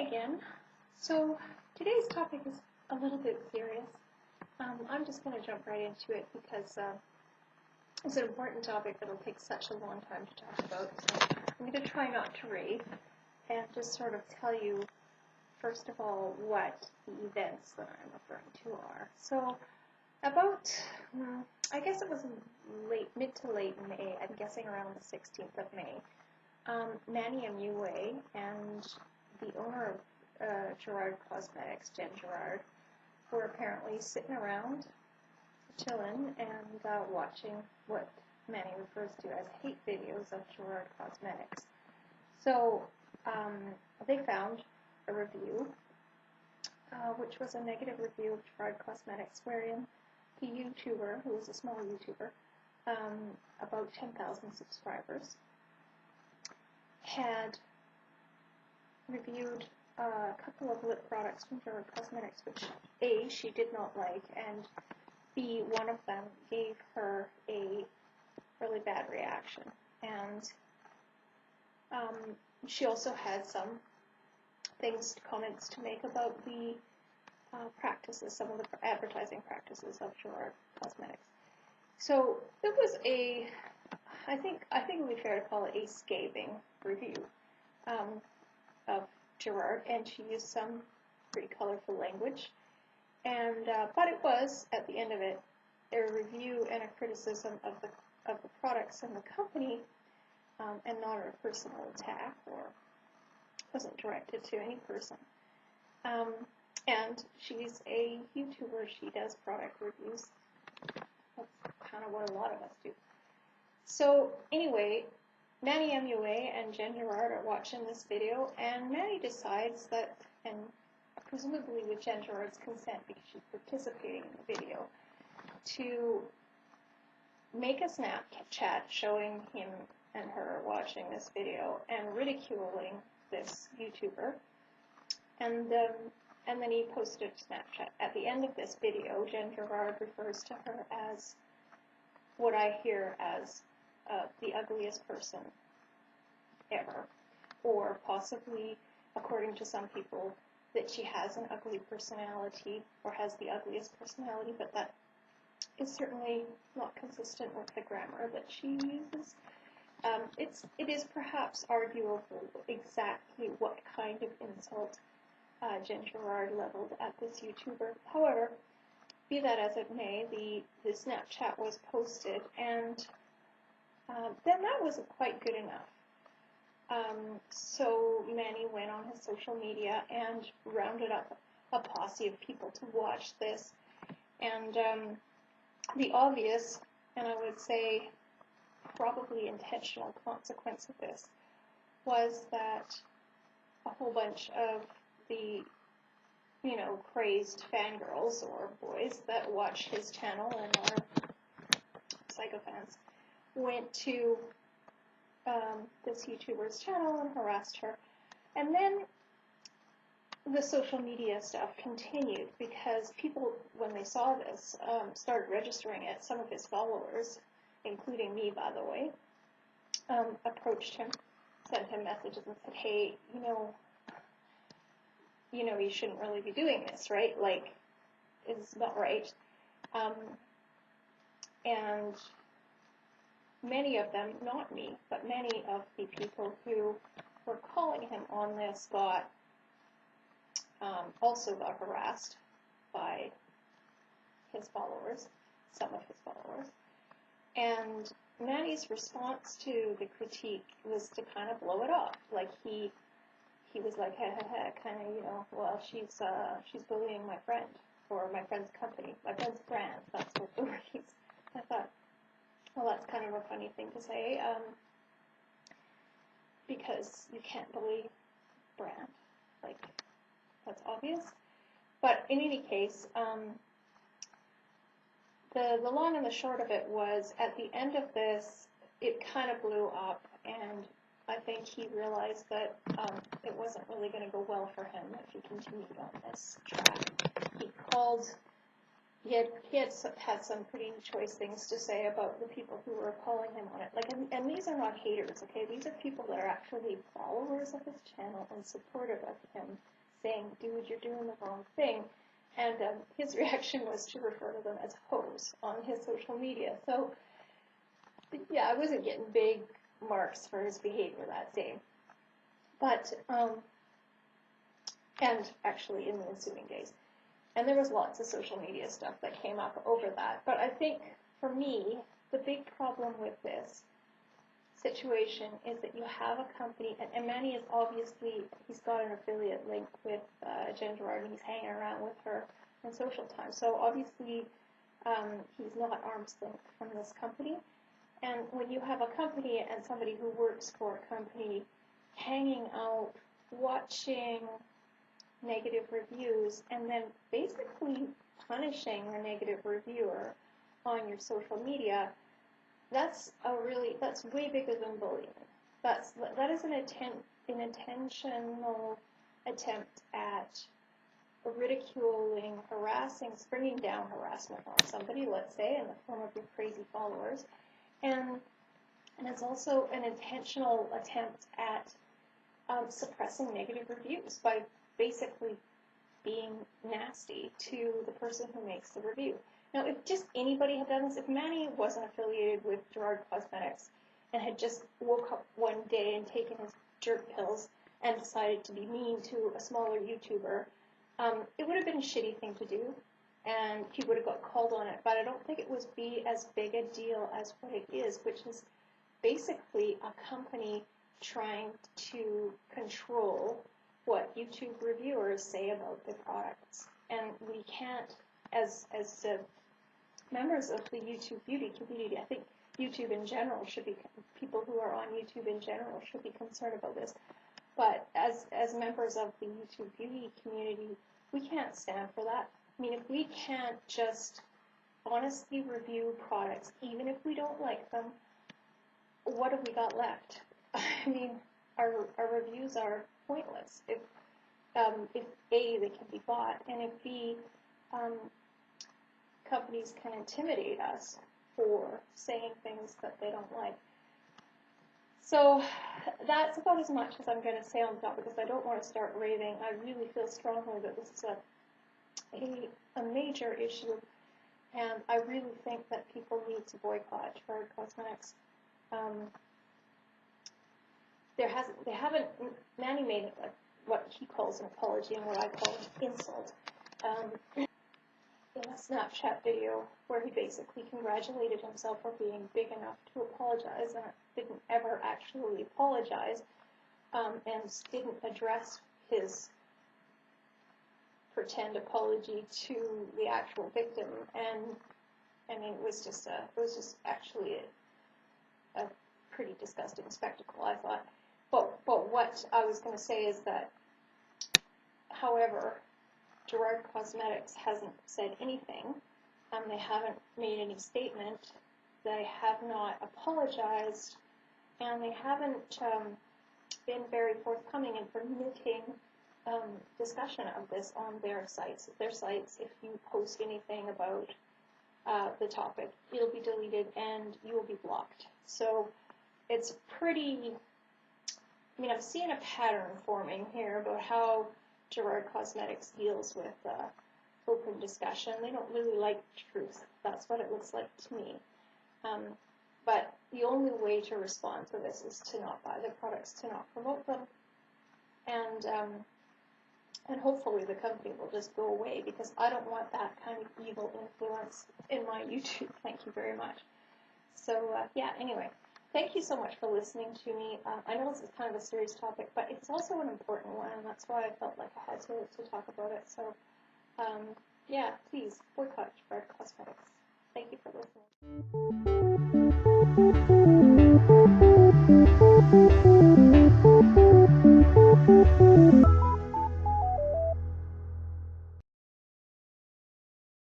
again. So today's topic is a little bit serious. I'm just going to jump right into it because it's an important topic that will take such a long time to talk about. So I'm going to try not to rave and just sort of tell you, first of all, what the events that I'm referring to are. So about, I guess it was mid to late May, I'm guessing around the 16th of May, Manny MUA and the owner of Gerard Cosmetics, Jen Gerard, were apparently sitting around, chilling, and watching what Manny refers to as hate videos of Gerard Cosmetics. So they found a review, which was a negative review of Gerard Cosmetics, wherein the YouTuber, who was a small YouTuber, about 10,000 subscribers, had reviewed a couple of lip products from Gerard Cosmetics, which A, she did not like, and B, one of them gave her a really bad reaction. And she also had some comments to make about the practices, some of the advertising practices of Gerard Cosmetics. So it was I think it would be fair to call it a scathing review of Gerard, and she used some pretty colorful language. And but it was, at the end of it, a review and a criticism of the products and the company, and not a personal attack, or wasn't directed to any person. And she's a YouTuber. She does product reviews. That's kind of what a lot of us do. So anyway, Manny MUA and Jen Gerard are watching this video, and Manny decides that, and presumably with Jen Gerard's consent because she's participating in the video, to make a Snapchat showing him and her watching this video and ridiculing this YouTuber. And then he posted a Snapchat. At the end of this video, Jen Gerard refers to her as what I hear as the ugliest person ever, or possibly, according to some people, that she has an ugly personality, or has the ugliest personality, but that is certainly not consistent with the grammar that she uses. It is perhaps arguable exactly what kind of insult Jen Gerard leveled at this YouTuber. However, be that as it may, the Snapchat was posted, and then that wasn't quite good enough. So Manny went on his social media and rounded up a posse of people to watch this. And the obvious, and I would say probably intentional consequence of this, was that a whole bunch of the, crazed fangirls or boys that watch his channel and are psychophans went to this YouTuber's channel and harassed her. And then the social media stuff continued because people, when they saw this, started registering it. Some of his followers, including me, by the way, approached him, sent him messages and said, hey, you shouldn't really be doing this, right? Like, it's not right. And many of them, not me, but many of the people who were calling him on this also got harassed by his followers, some of his followers. And Manny's response to the critique was to kind of blow it off. Like he was like, kind of, well, she's bullying my friend, or my friend's company, my friend's brand. That's what the word is. I thought, well, that's kind of a funny thing to say, because you can't bully brand. Like, that's obvious. But in any case, the long and the short of it was, at the end of this, it kind of blew up, and I think he realized that it wasn't really going to go well for him if he continued on this track. He called had some pretty choice things to say about the people who were calling him on it. Like, and these are not haters, okay? These are people that are actually followers of his channel and supportive of him, saying, "Dude, you're doing the wrong thing." And his reaction was to refer to them as hoes on his social media. So, yeah, I wasn't getting big marks for his behavior that day. But, and actually in the ensuing days. And there was lots of social media stuff that came up over that. But I think, for me, the big problem with this situation is that you have a company, and Manny is obviously, he's got an affiliate link with Jen Gerard, and he's hanging around with her in social time. So obviously, he's not arm's length from this company. And when you have a company and somebody who works for a company hanging out, watching negative reviews, and then basically punishing the negative reviewer on your social media, that's way bigger than bullying. That is an intentional attempt at ridiculing, harassing, bringing down harassment on somebody, let's say, in the form of your crazy followers, and it's also an intentional attempt at suppressing negative reviews by basically being nasty to the person who makes the review. Now, if just anybody had done this, if Manny wasn't affiliated with Gerard Cosmetics and had just woke up one day and taken his jerk pills and decided to be mean to a smaller YouTuber, it would have been a shitty thing to do, and he would have got called on it. But I don't think it would be as big a deal as what it is, which is basically a company trying to control what YouTube reviewers say about their products. And we can't, as members of the YouTube beauty community, I think YouTube in general should be, people who are on YouTube in general should be concerned about this. But as members of the YouTube beauty community, we can't stand for that. I mean, if we can't just honestly review products, even if we don't like them, what have we got left? I mean, our reviews are pointless if A, they can be bought, and if B, companies can intimidate us for saying things that they don't like. So that's about as much as I'm going to say on that, because I don't want to start raving. I really feel strongly that this is a major issue, and I really think that people need to boycott Gerard Cosmetics. They haven't, Manny made what he calls an apology and what I call an insult in a Snapchat video where he basically congratulated himself for being big enough to apologize and didn't ever actually apologize, and didn't address his pretend apology to the actual victim. And I mean, it was just actually a pretty disgusting spectacle, I thought. But what I was going to say is that, however, Gerard Cosmetics hasn't said anything. They haven't made any statement. They have not apologized, and they haven't been very forthcoming in permitting discussion of this on their sites. If you post anything about the topic, it'll be deleted and you will be blocked. So it's pretty. I mean, I've seen a pattern forming here about how Gerard Cosmetics deals with open discussion. They don't really like truth. That's what it looks like to me. But the only way to respond to this is to not buy their products, to not promote them, and hopefully the company will just go away, because I don't want that kind of evil influence in my YouTube. Thank you very much. So yeah, anyway. Thank you so much for listening to me. I know this is kind of a serious topic, but it's also an important one, and that's why I felt like I had to talk about it. So, yeah, please boycott Gerard Cosmetics. Thank you for listening.